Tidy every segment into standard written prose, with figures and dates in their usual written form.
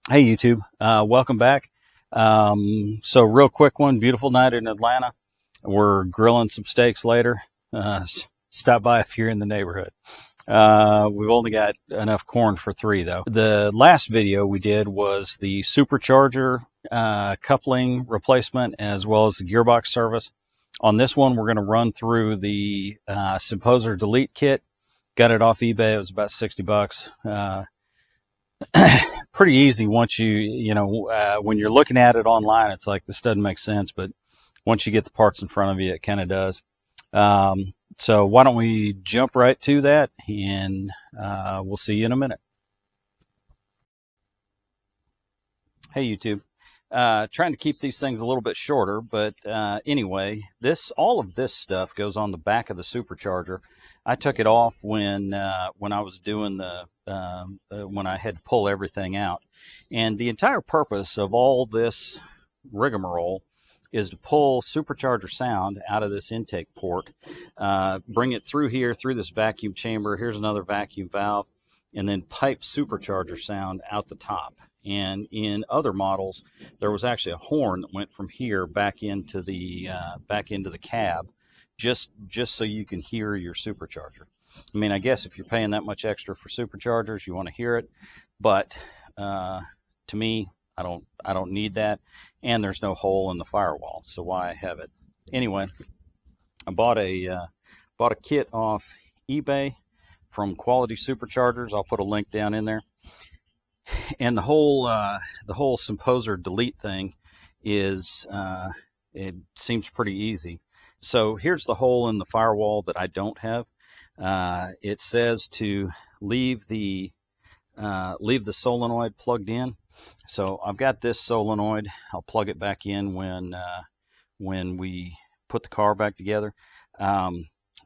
Hey YouTube, welcome back. So real quick one, beautiful night in Atlanta. We're grilling some steaks later. Stop by if you're in the neighborhood. We've only got enough corn for 3 though. The last video we did was the Supercharger coupling replacement as well as the gearbox service. On this one, we're going to run through the Symposer delete kit. Got it off eBay. It was about 60 bucks. Pretty easy once when you're looking at it online, it's like this doesn't make sense, but once you get the parts in front of you, it kind of does. So why don't we jump right to that, and we'll see you in a minute. Hey YouTube, trying to keep these things a little bit shorter, but anyway, all of this stuff goes on the back of the Supercharger. I took it off when I was doing when I had to pull everything out, and the entire purpose of all this rigmarole is to pull supercharger sound out of this intake port, bring it through here, through this vacuum chamber. Here's another vacuum valve, and then pipe supercharger sound out the top. And in other models, there was actually a horn that went from here back into the cab, just so you can hear your supercharger. I mean, I guess if you're paying that much extra for superchargers, you want to hear it, but to me, I don't need that, and there's no hole in the firewall, so why have it? Anyway, I bought a kit off eBay from Quality Superchargers. I'll put a link down in there. And the whole Symposer delete thing is it seems pretty easy. So here's the hole in the firewall that I don't have. It says to leave the solenoid plugged in. So I've got this solenoid. I'll plug it back in when we put the car back together.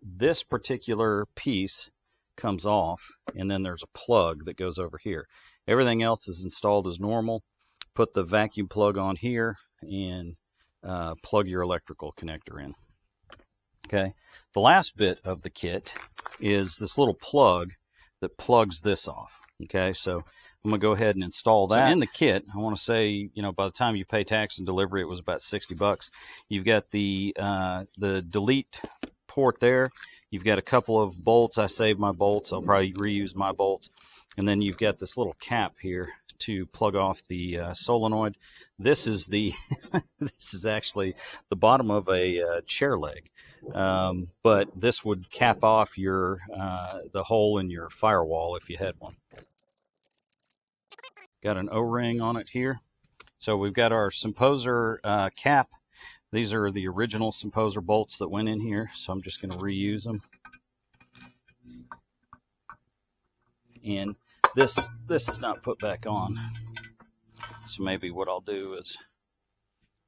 This particular piece comes off, and then there's a plug that goes over here. Everything else is installed as normal. Put the vacuum plug on here and plug your electrical connector in. Okay, the last bit of the kit is this little plug that plugs this off. Okay, so I'm going to go ahead and install that. So in the kit, I want to say, by the time you pay tax and delivery, it was about 60 bucks. You've got the delete port there. You've got a couple of bolts. I saved my bolts. I'll probably reuse my bolts. And then you've got this little cap here to plug off the solenoid. This is this is actually the bottom of a chair leg, but this would cap off the hole in your firewall if you had one. Got an O-ring on it here. So we've got our Symposer cap. These are the original Symposer bolts that went in here, so I'm just going to reuse them. And this is not put back on, so maybe what I'll do is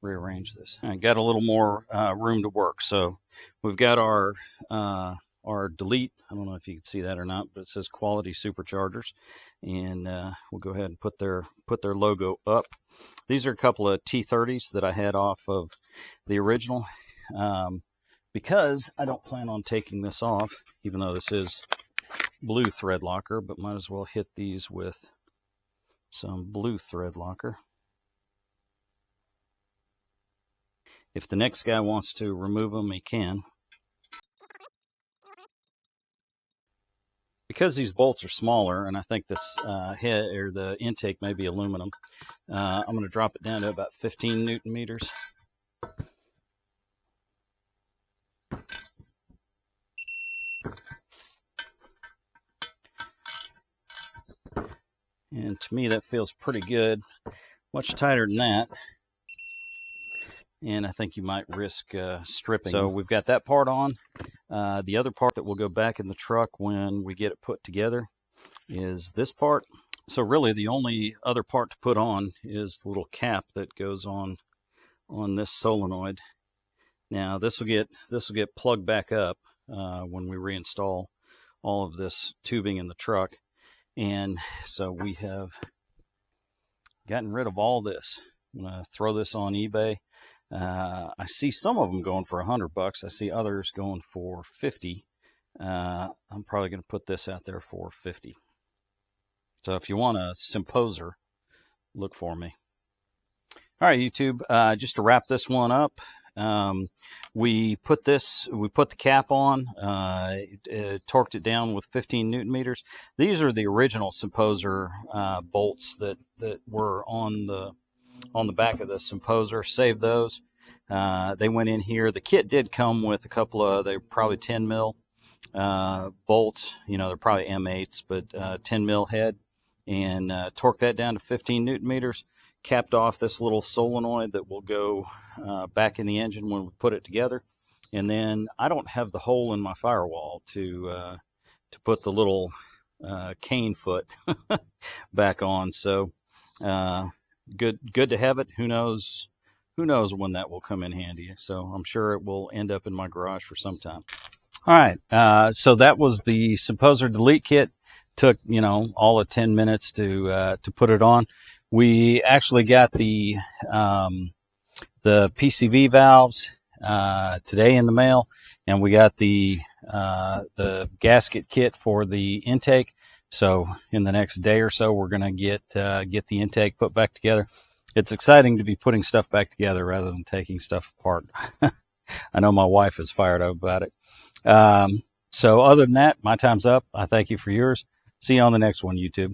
rearrange this. I got a little more room to work. So we've got our delete. I don't know if you can see that or not, but it says Quality Superchargers, and we'll go ahead and put their logo up. These are a couple of T30s that I had off of the original, because I don't plan on taking this off, even though this is blue thread locker, but might as well hit these with some blue thread locker. If the next guy wants to remove them, he can. Because these bolts are smaller, and I think this head or the intake may be aluminum, I'm going to drop it down to about 15 Newton meters. And to me, that feels pretty good. Much tighter than that. And I think you might risk stripping. So we've got that part on. The other part that will go back in the truck when we get it put together is this part. So really the only other part to put on is the little cap that goes on this solenoid. Now this will get plugged back up when we reinstall all of this tubing in the truck. And so we have gotten rid of all this. I'm going to throw this on eBay. I see some of them going for $100. I see others going for 50. I'm probably going to put this out there for 50. So if you want a Symposer look for me. All right, YouTube, just to wrap this one up, we put the cap on, torqued it down with 15 Newton meters. These are the original Symposer bolts that were on the back of the Symposer. Save those. They went in here. The kit did come with a couple of, they were probably 10 mil bolts. You know, they're probably M8s, but 10 mil head, and torque that down to 15 Newton meters. Capped off this little solenoid that will go back in the engine when we put it together. And then I don't have the hole in my firewall to put the little cane foot back on. So good to have it. Who knows when that will come in handy. So I'm sure it will end up in my garage for some time. All right. So that was the Symposer delete kit. Took, you know, all of 10 minutes to put it on. We actually got the PCV valves today in the mail, and we got the gasket kit for the intake. So in the next day or so, we're going to get the intake put back together. It's exciting to be putting stuff back together rather than taking stuff apart. I know my wife is fired up about it. So other than that, my time's up. I thank you for yours. See you on the next one, YouTube.